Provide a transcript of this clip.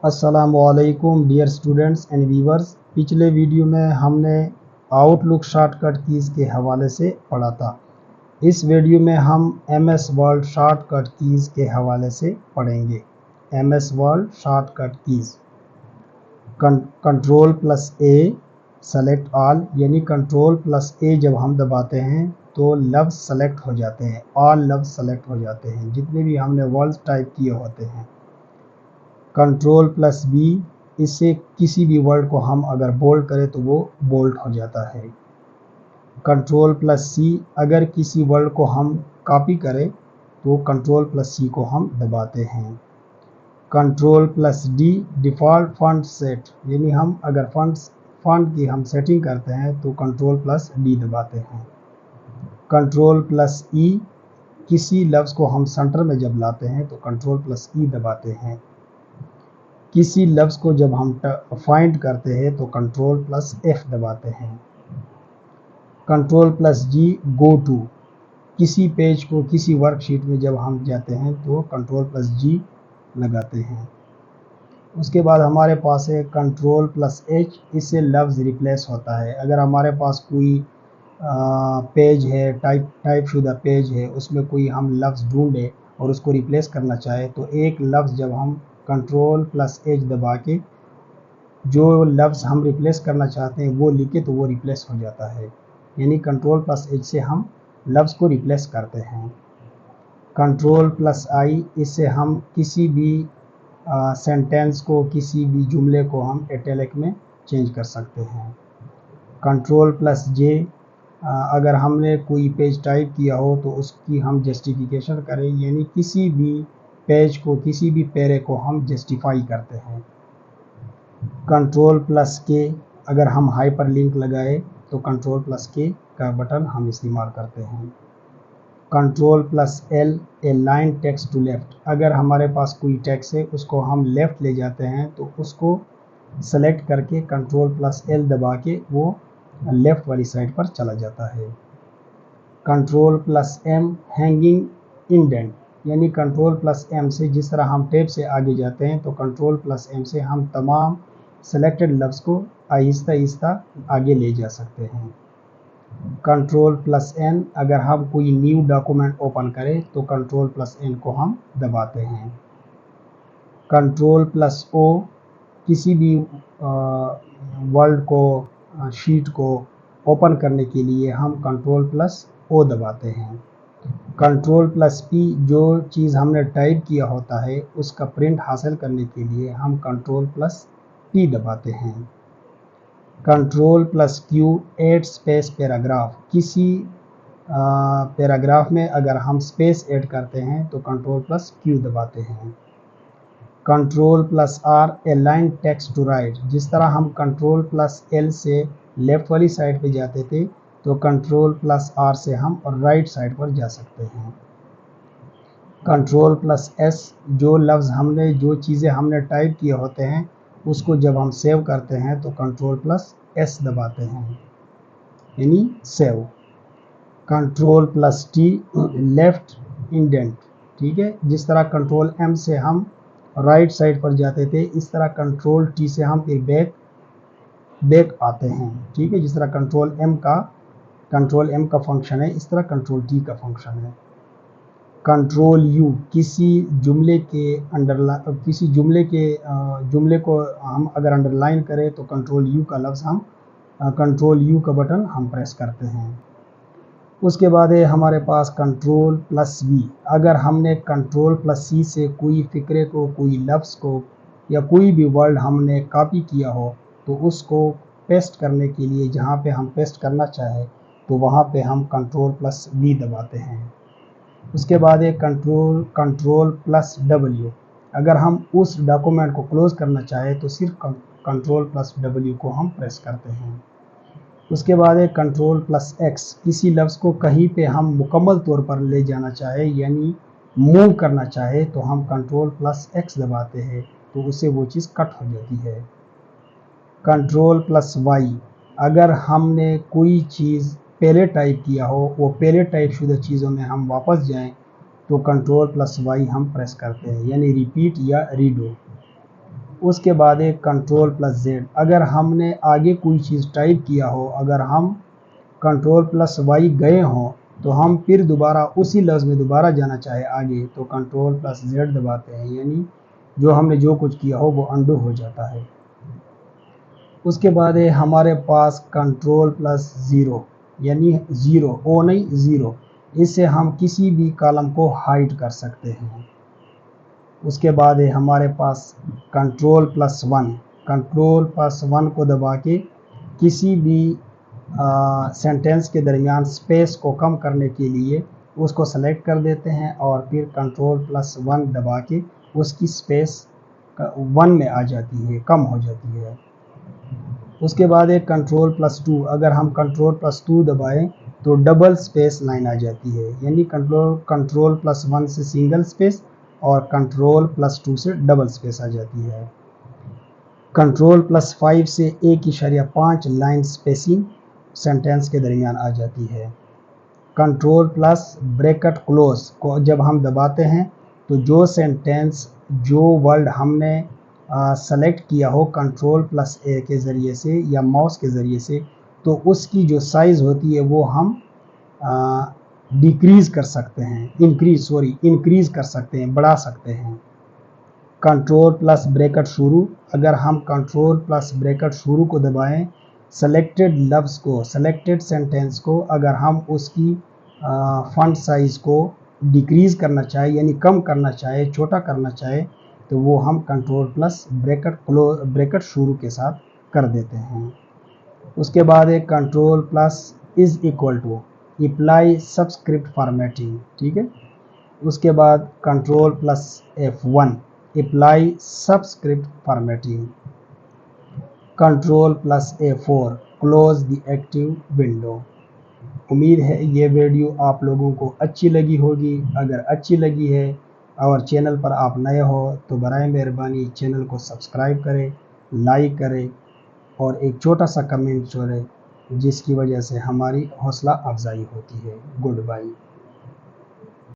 अस्सलामुअलैकुम dear students and viewers. पिछले video में हमने आउटलुक शॉर्टकट कीज़ के हवाले से पढ़ा था। इस वीडियो में हम एमएस वर्ड शॉर्टकट कीज़ के हवाले से पढ़ेंगे। MS word shortcut keys control plus A select all, यानी कंट्रोल प्लस ए जब हम दबाते हैं तो लफ्ज़ सेलेक्ट हो जाते हैं, ऑल लफ्ज़ सेलेक्ट हो जाते हैं जितने भी हमने वर्ड्स टाइप किए होते हैं। कंट्रोल प्लस बी, इससे किसी भी वर्ड को हम अगर बोल्ड करें तो वो बोल्ड हो जाता है। कंट्रोल प्लस सी, अगर किसी वर्ड को हम कॉपी करें तो कंट्रोल प्लस सी को हम दबाते हैं। Control plus D default font set, यानी हम अगर फॉन्ट की हम सेटिंग करते हैं तो कंट्रोल प्लस डी दबाते हैं। कंट्रोल प्लस ई, किसी लफ्ज़ को हम सेंटर में जब लाते हैं तो कंट्रोल प्लस ई दबाते हैं। किसी लफ्ज़ को जब हम फाइंड करते हैं तो कंट्रोल प्लस एफ दबाते हैं। Control plus G go to, किसी पेज को किसी वर्कशीट में जब हम जाते हैं तो कंट्रोल प्लस जी लगाते हैं। उसके बाद हमारे पास है कंट्रोल प्लस एच, इससे लफ्ज़ रिप्लेस होता है। अगर हमारे पास कोई पेज है, टाइप शुदा पेज है, उसमें कोई हम लफ्ज़ ढूंढे और उसको रिप्लेस करना चाहे तो एक लफ्ज़ जब हम कंट्रोल प्लस एच दबा के जो लफ्ज़ हम रिप्लेस करना चाहते हैं वो लिखे तो वो रिप्लेस हो जाता है, यानी कंट्रोल प्लस एच से हम लफ्ज़ को रिप्लेस करते हैं। कंट्रोल प्लस आई, इससे हम किसी भी सेंटेंस को, किसी भी जुमले को हम इटैलिक में चेंज कर सकते हैं। कंट्रोल प्लस जे, अगर हमने कोई पेज टाइप किया हो तो उसकी हम जस्टिफिकेशन करें, यानी किसी भी पेज को, किसी भी पैरे को हम जस्टिफाई करते हैं। कंट्रोल प्लस के, अगर हम हाइपर लिंक लगाए तो कंट्रोल प्लस के का बटन हम इस्तेमाल करते हैं। Control plus L align text to left, अगर हमारे पास कोई टेक्स्ट है उसको हम लेफ़्ट ले जाते हैं तो उसको सेलेक्ट करके कंट्रोल प्लस एल दबा के वो लेफ़्ट वाली साइड पर चला जाता है। Control plus M hanging indent, यानी कंट्रोल प्लस एम से जिस तरह हम टेप से आगे जाते हैं तो कंट्रोल प्लस एम से हम तमाम सेलेक्टेड लफ्ज़ को आहिस्ता आहिस्ता आगे ले जा सकते हैं। कंट्रोल प्लस एन, अगर हम कोई न्यू डॉक्यूमेंट ओपन करें तो कंट्रोल प्लस एन को हम दबाते हैं। कंट्रोल प्लस ओ, किसी भी वर्ड को, शीट को ओपन करने के लिए हम कंट्रोल प्लस ओ दबाते हैं। कंट्रोल प्लस पी, जो चीज़ हमने टाइप किया होता है उसका प्रिंट हासिल करने के लिए हम कंट्रोल प्लस पी दबाते हैं। Control plus Q add space paragraph, किसी पैराग्राफ में अगर हम स्पेस ऐड करते हैं तो कंट्रोल प्लस क्यू दबाते हैं। Control plus R align text to right, जिस तरह हम कंट्रोल प्लस एल से लेफ़्ट वाली साइड पे जाते थे तो कंट्रोल प्लस आर से हम राइट साइड पर जा सकते हैं। कंट्रोल प्लस एस, जो लफ्ज़ हमने, जो चीज़ें हमने टाइप किए होते हैं उसको जब हम सेव करते हैं तो कंट्रोल प्लस एस दबाते हैं, यानी save. Control plus T left indent, ठीक है, जिस तरह कंट्रोल एम से हम राइट साइड पर जाते थे इस तरह कंट्रोल टी से हम फिर बैक आते हैं, ठीक है। जिस तरह कंट्रोल एम का फंक्शन है इस तरह कंट्रोल टी का फंक्शन है। कंट्रोल यू, किसी जुमले को हम अगर अंडरलाइन करें तो कंट्रोल यू का लफ्ज़ हम कंट्रोल यू का बटन हम प्रेस करते हैं। उसके बाद है हमारे पास कंट्रोल प्लस वी, अगर हमने कंट्रोल प्लस सी से कोई फ़िक्रे को, कोई लफ्ज़ को या कोई भी वर्ड हमने कॉपी किया हो तो उसको पेस्ट करने के लिए जहाँ पे हम पेस्ट करना चाहें तो वहाँ पे हम कंट्रोल प्लस वी दबाते हैं। उसके बाद है कंट्रोल प्लस डब्ल्यू, अगर हम उस डॉक्यूमेंट को क्लोज़ करना चाहें तो सिर्फ कंट्रोल प्लस डब्ल्यू को हम प्रेस करते हैं। उसके बाद है कंट्रोल प्लस एक्स, किसी लफ्ज़ को कहीं पे हम मुकम्मल तौर पर ले जाना चाहे यानी मूव करना चाहे तो हम कंट्रोल प्लस एक्स दबाते हैं तो उससे वो चीज़ कट हो जाती है। कंट्रोल प्लस वाई, अगर हमने कोई चीज़ पहले टाइप किया हो, वो पहले टाइप शुदा चीज़ों में हम वापस जाएं तो कंट्रोल प्लस वाई हम प्रेस करते हैं, यानी रिपीट या रीडो। उसके बाद एक कंट्रोल प्लस जेड। अगर हमने आगे कोई चीज़ टाइप किया हो, अगर हम कंट्रोल प्लस वाई गए हों तो हम फिर दोबारा उसी लफ्ज़ में दोबारा जाना चाहे आगे तो कंट्रोल प्लस जेड दबाते हैं, यानी जो हमने जो कुछ किया हो वो अंडू हो जाता है। उसके बाद है हमारे पास कंट्रोल प्लस ज़ीरो, यानी ज़ीरो, ओ नहीं ज़ीरो, इससे हम किसी भी कॉलम को हाइड कर सकते हैं। उसके बाद है हमारे पास control plus one. Control plus one को दबा के किसी भी सेंटेंस के दरमियान स्पेस को कम करने के लिए उसको सेलेक्ट कर देते हैं और फिर कंट्रोल प्लस वन दबा के उसकी स्पेस वन में आ जाती है, कम हो जाती है। उसके बाद एक कंट्रोल प्लस टू। अगर हम कंट्रोल प्लस टू दबाएं तो डबल स्पेस लाइन आ जाती है, यानी कंट्रोल प्लस वन से सिंगल स्पेस और कंट्रोल प्लस टू से डबल स्पेस आ जाती है। कंट्रोल प्लस 5 से 1.5 लाइन स्पेसिंग सेंटेंस के दरमियान आ जाती है। कंट्रोल प्लस ब्रैकेट क्लोज को जब हम दबाते हैं तो जो सेंटेंस, जो वर्ड हमने सेलेक्ट किया हो कंट्रोल प्लस ए के ज़रिए से या माउस के ज़रिए से, तो उसकी जो साइज़ होती है वो हम डिक्रीज़ कर सकते हैं, इंक्रीज़ कर सकते हैं, बढ़ा सकते हैं। कंट्रोल प्लस ब्रैकेट शुरू। अगर हम कंट्रोल प्लस ब्रैकेट शुरू को दबाएं, सेलेक्टेड लफ्ज़ को, सेलेक्टेड सेंटेंस को अगर हम उसकी फॉन्ट साइज़ को डिक्रीज़ करना चाहे यानी कम करना चाहे, छोटा करना चाहे, तो वो हम कंट्रोल प्लस ब्रैकेट शुरू के साथ कर देते हैं। उसके बाद एक control plus is equal to apply subscript formatting, ठीक है। उसके बाद control plus F1 apply subscript formatting. Control plus A4 close the active window. उम्मीद है ये वीडियो आप लोगों को अच्छी लगी होगी। अगर अच्छी लगी है और चैनल पर आप नए हो तो बराए मेहरबानी चैनल को सब्सक्राइब करें, लाइक करें और एक छोटा सा कमेंट छोड़ें, जिसकी वजह से हमारी हौसला अफजाई होती है। Good bye.